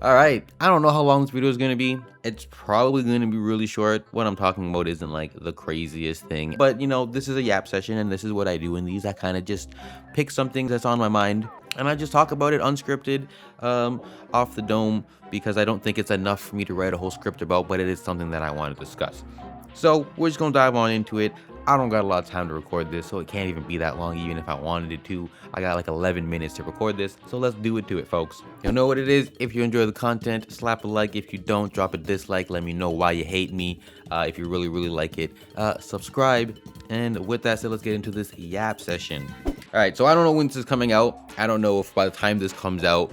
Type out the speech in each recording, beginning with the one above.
All right, I don't know how long this video is going to be. It's probably going to be really short. What I'm talking about isn't like the craziest thing, but you know, this is a yap session and this is what I do in these. I kind of just pick something that's on my mind and I just talk about it unscripted, off the dome, because I don't think it's enough for me to write a whole script about, but it is something that I want to discuss. So we're just gonna dive on into it. I don't got a lot of time to record this, so it can't even be that long, even if I wanted it to. I got like 11 minutes to record this, so let's do it to it, folks. You'll know what it is. If you enjoy the content, slap a like. If you don't, drop a dislike. Let me know why you hate me. If you really like it, subscribe. And with that said, let's get into this yap session. All right, so I don't know when this is coming out. I don't know if by the time this comes out,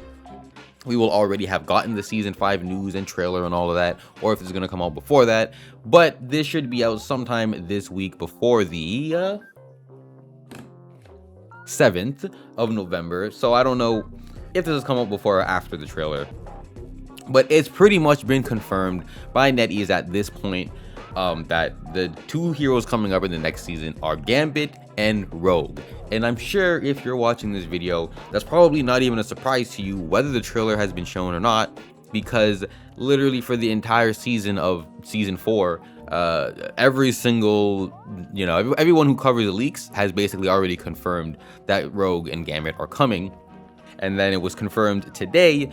we will already have gotten the season 5 news and trailer and all of that, or if it's going to come out before that. But this should be out sometime this week before the 7th of November. So I don't know if this has come out before or after the trailer, but it's pretty much been confirmed by NetEase at this point that the two heroes coming up in the next season are Gambit and Rogue. And I'm sure if you're watching this video, that's probably not even a surprise to you whether the trailer has been shown or not, because literally for the entire season of season 4, every single, everyone who covers the leaks has basically already confirmed that Rogue and Gambit are coming. And then it was confirmed today,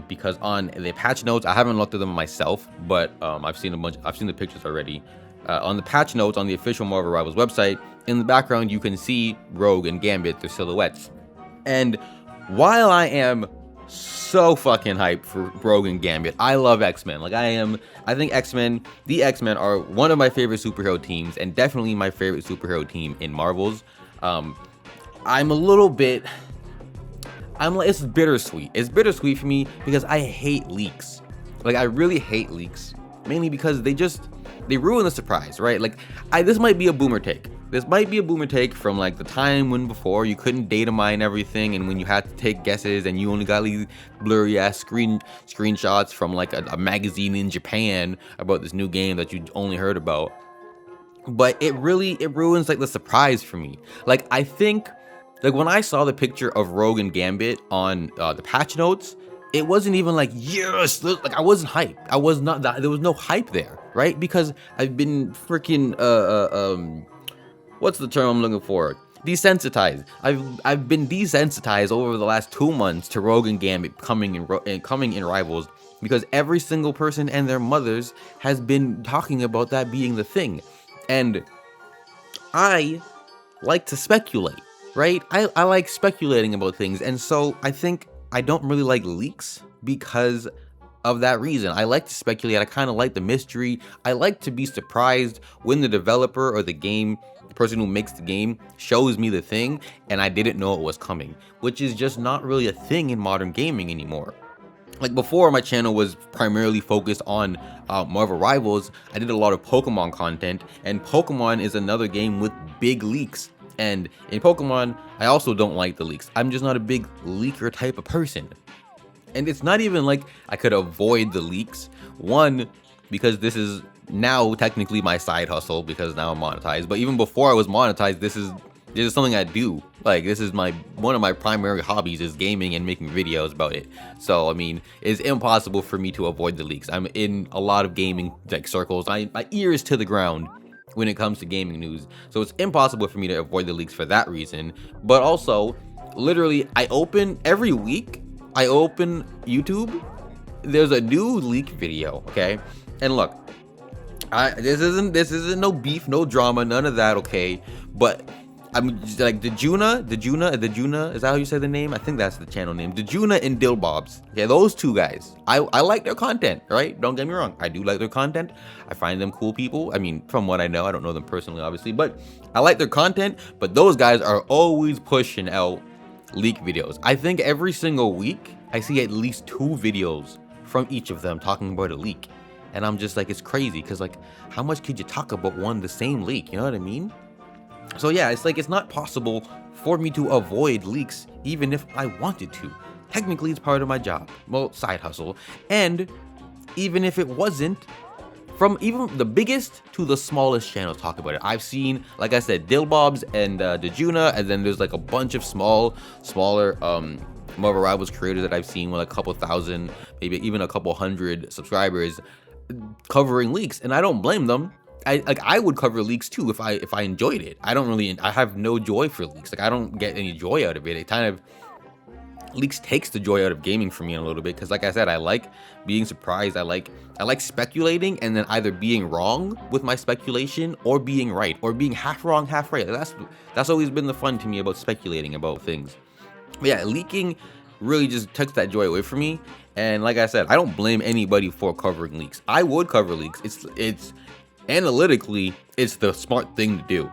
because on the patch notes, I haven't looked at them myself, but I've seen the pictures already. On the patch notes on the official Marvel Rivals website, in the background you can see Rogue and Gambit, their silhouettes. And while I am so fucking hyped for Rogue and Gambit, I love X-Men. I think the X-Men are one of my favorite superhero teams, and definitely my favorite superhero team in Marvel's. It's bittersweet. It's bittersweet for me because I hate leaks. I really hate leaks, mainly because they ruin the surprise, right? This might be a boomer take. This might be a boomer take from the time when before you couldn't data mine everything, and when you had to take guesses and you only got these blurry ass screenshots from a magazine in Japan about this new game that you only heard about. But it ruins the surprise for me. I think when I saw the picture of Rogue and Gambit on the patch notes, it wasn't even yes, I wasn't hyped. I was not, there was no hype there, right? Because I've been freaking what's the term I'm looking for? Desensitized. I've been desensitized over the last 2 months to Rogue and Gambit coming in Rivals, because every single person and their mothers has been talking about that being the thing. And I like to speculate, right? I like speculating about things, and so I think I don't really like leaks because of that reason. I like to speculate. I kind of like the mystery. I like to be surprised when the developer or the person who makes the game shows me the thing and I didn't know it was coming, which is just not really a thing in modern gaming anymore. Before, my channel was primarily focused on Marvel Rivals. I did a lot of Pokemon content, and Pokemon is another game with big leaks. And in Pokemon, I also don't like the leaks. I'm just not a big leaker type of person. And it's not even I could avoid the leaks. One, because this is now technically my side hustle, because now I'm monetized. But even before I was monetized, this is something I do. This is one of my primary hobbies is gaming and making videos about it. So I mean, it's impossible for me to avoid the leaks. I'm in a lot of gaming circles. My ear is to the ground when it comes to gaming news, so it's impossible for me to avoid the leaks for that reason. But also, literally, every week I open YouTube, there's a new leak video, okay? And look, this isn't no beef, no drama, none of that, okay? But I'm Dejuna, is that how you say the name? I think that's the channel name. Dejuna and Dillbobs. Okay, those two guys. I like their content, right? Don't get me wrong. I do like their content. I find them cool people. I mean, from what I know, I don't know them personally, obviously, but I like their content. But those guys are always pushing out leak videos. I think every single week I see at least 2 videos from each of them talking about a leak. And I'm just it's crazy, because how much could you talk about the same leak? You know what I mean? So yeah, it's not possible for me to avoid leaks, even if I wanted to. Technically, it's part of my job, well, side hustle. And even if it wasn't, from even the biggest to the smallest channels talk about it. I've seen, like I said, Dillbobs and Dejuna, and then there's a bunch of smaller Marvel Rivals creators that I've seen with like a couple thousand, maybe even a couple hundred subscribers covering leaks, and I don't blame them. I would cover leaks too if I enjoyed it. I have no joy for leaks. Like I don't get any joy out of it. It kind of leaks takes the joy out of gaming for me in a little bit, because like I said, I like being surprised. I like speculating and then either being wrong with my speculation or being right, or being half wrong, half right. That's always been the fun to me about speculating about things. But yeah, leaking really just takes that joy away from me. And like I said, I don't blame anybody for covering leaks. I would cover leaks. It's analytically, it's the smart thing to do.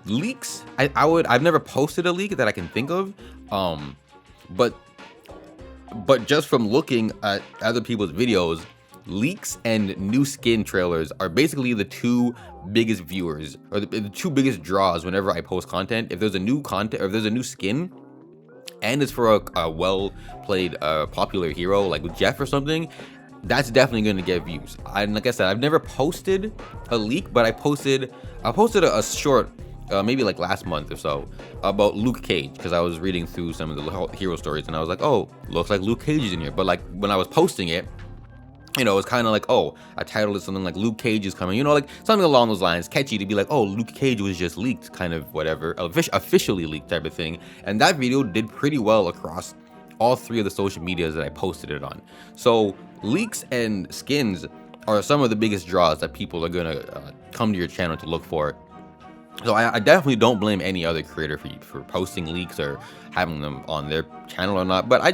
Leaks, I've never posted a leak that I can think of. But just from looking at other people's videos, leaks and new skin trailers are basically the two biggest viewers, or the two biggest draws whenever I post content. If there's a new content, or if there's a new skin, and it's for a well-played popular hero like Jeff or something, that's definitely going to get views. And like I said, I've never posted a leak, but I posted a short, maybe like last month or so, about Luke Cage, because I was reading through some of the hero stories and I was like, oh, looks like Luke Cage is in here. But like when I was posting it, you know, it's kind of like, oh, I titled it something like Luke Cage is coming, you know, like something along those lines, catchy to be like, oh, Luke Cage was just leaked, kind of whatever, officially leaked type of thing. And that video did pretty well across all three of the social medias that I posted it on. So leaks and skins are some of the biggest draws that people are gonna come to your channel to look for. So I definitely don't blame any other creator for posting leaks or having them on their channel or not. But I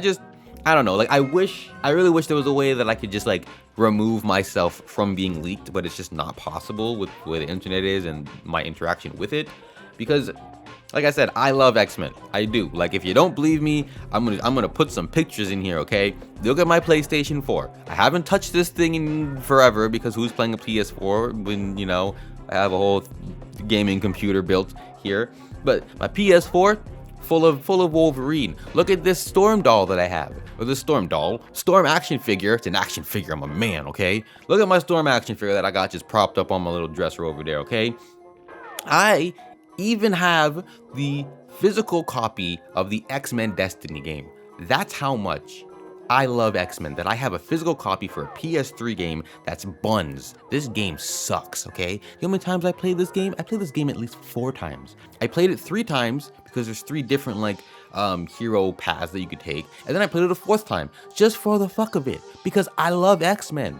don't know, like I really wish there was a way that I could just like remove myself from being leaked, but it's just not possible with the way the internet is and my interaction with it. Because like I said, I love X-Men. I do. Like if you don't believe me, I'm gonna put some pictures in here, okay? Look at my PlayStation 4. I haven't touched this thing in forever, because who's playing a PS4 when, you know, I have a whole gaming computer built here. But my PS4 full of Wolverine. Look at this Storm doll that I have, or this Storm action figure. It's an action figure. I'm a man, okay? Look at my Storm action figure that I got just propped up on my little dresser over there, okay? I even have the physical copy of the X-Men Destiny game. That's how much I love X-Men, that I have a physical copy for a PS3 game that's buns. This game sucks, okay? You know how many times I played this game? I played this game at least 4 times. I played it 3 times because there's 3 different like hero paths that you could take, and then I played it a 4th time just for the fuck of it, because I love X-Men.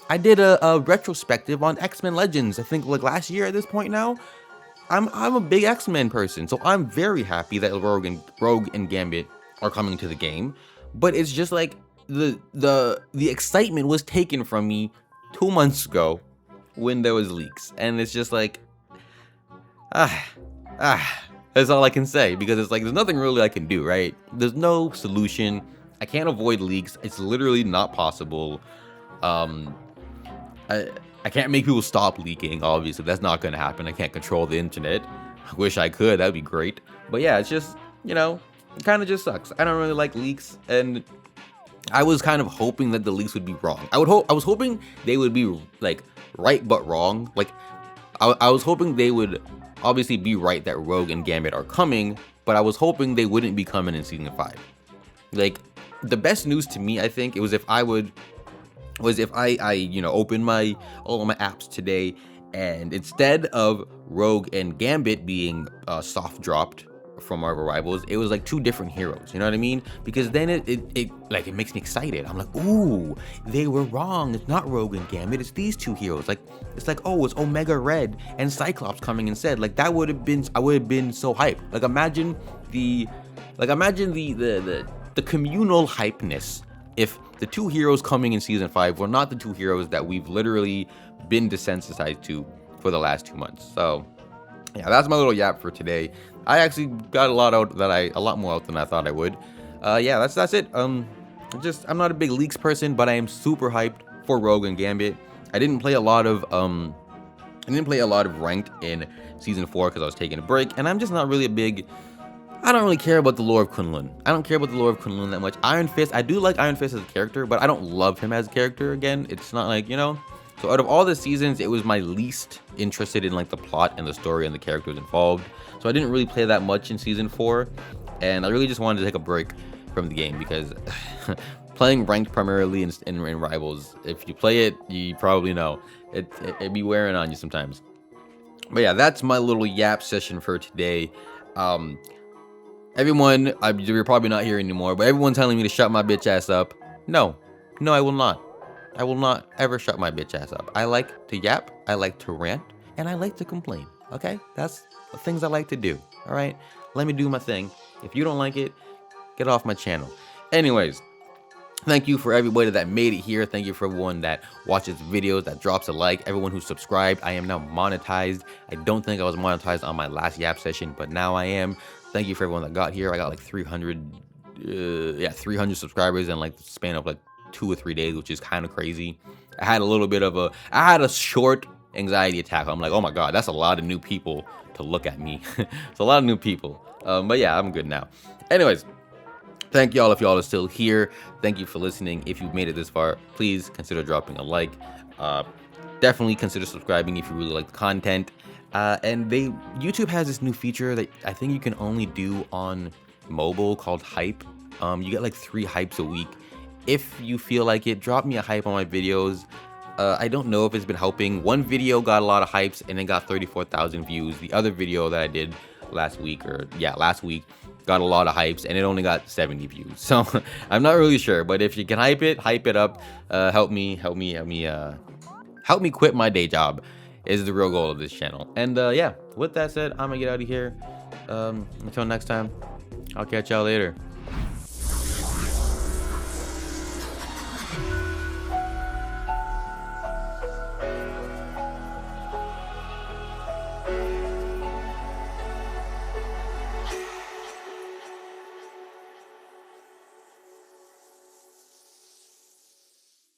I did a retrospective on X-Men Legends, I think like last year at this point now. I'm a big X-Men person, so I'm very happy that Rogue and Gambit are coming to the game. But it's just like the excitement was taken from me 2 months ago when there was leaks, and it's just like that's all I can say, because it's like there's nothing really I can do, right? There's no solution. I can't avoid leaks. It's literally not possible. I can't make people stop leaking, obviously. That's not gonna happen. I can't control the internet. I wish I could. That'd be great. But yeah, it's just, you know, it kind of just sucks. I don't really like leaks, and I was kind of hoping that the leaks would be wrong. I was hoping they would be like right but wrong. Like I was hoping they would obviously be right that Rogue and Gambit are coming, but I was hoping they wouldn't be coming in season 5. Like the best news to me, I think, it was if I you know, opened all of my apps today, and instead of Rogue and Gambit being soft dropped from Marvel Rivals, it was like 2 different heroes, you know what I mean? Because then it makes me excited. I'm like, ooh, they were wrong. It's not Rogue and Gambit, it's these 2 heroes. Like it's like, oh, it's Omega Red and Cyclops coming instead. Like that would have been, I would have been so hyped. Like imagine the communal hypeness if the 2 heroes coming in season 5 were not the 2 heroes that we've literally been desensitized to for the last 2 months. So yeah, that's my little yap for today. I actually got a lot more out than I thought I would. Yeah, that's it. I'm not a big leaks person, but I am super hyped for Rogue and Gambit. I didn't play a lot of ranked in season 4 because I was taking a break, and I'm just not really I don't really care about the lore of Kunlun. I don't care about the lore of Kunlun that much. Iron Fist, I do like Iron Fist as a character, but I don't love him as a character. Again, it's not like, you know. So out of all the seasons, it was my least interested in like the plot and the story and the characters involved. So I didn't really play that much in season 4, and I really just wanted to take a break from the game, because playing ranked primarily in rivals, if you play it, you probably know it be wearing on you sometimes. But yeah, that's my little yap session for today. Everyone, you're probably not here anymore, but everyone telling me to shut my bitch ass up. No, I will not. I will not ever shut my bitch ass up. I like to yap, I like to rant, and I like to complain. Okay, that's the things I like to do. All right, let me do my thing. If you don't like it, get off my channel. Anyways, thank you for everybody that made it here. Thank you for everyone that watches videos, that drops a like, everyone who subscribed. I am now monetized. I don't think I was monetized on my last yap session, but now I am. Thank you for everyone that got here. I got like 300 subscribers in like the span of like 2 or 3 days, which is kind of crazy. I had a short anxiety attack. I'm like, oh my god, that's a lot of new people to look at me. It's a lot of new people. But yeah, I'm good now. Anyways, thank y'all if y'all are still here. Thank you for listening. If you've made it this far, please consider dropping a like. Definitely consider subscribing if you really like the content. And YouTube has this new feature that I think you can only do on mobile called hype. You get like 3 hypes a week. If you feel like it, drop me a hype on my videos. I don't know if it's been helping. One video got a lot of hypes and it got 34,000 views. The other video that I did last week got a lot of hypes and it only got 70 views. So I'm not really sure, but if you can hype it up. Help me quit my day job is the real goal of this channel. And yeah, with that said, I'm gonna get out of here. Until next time, I'll catch y'all later.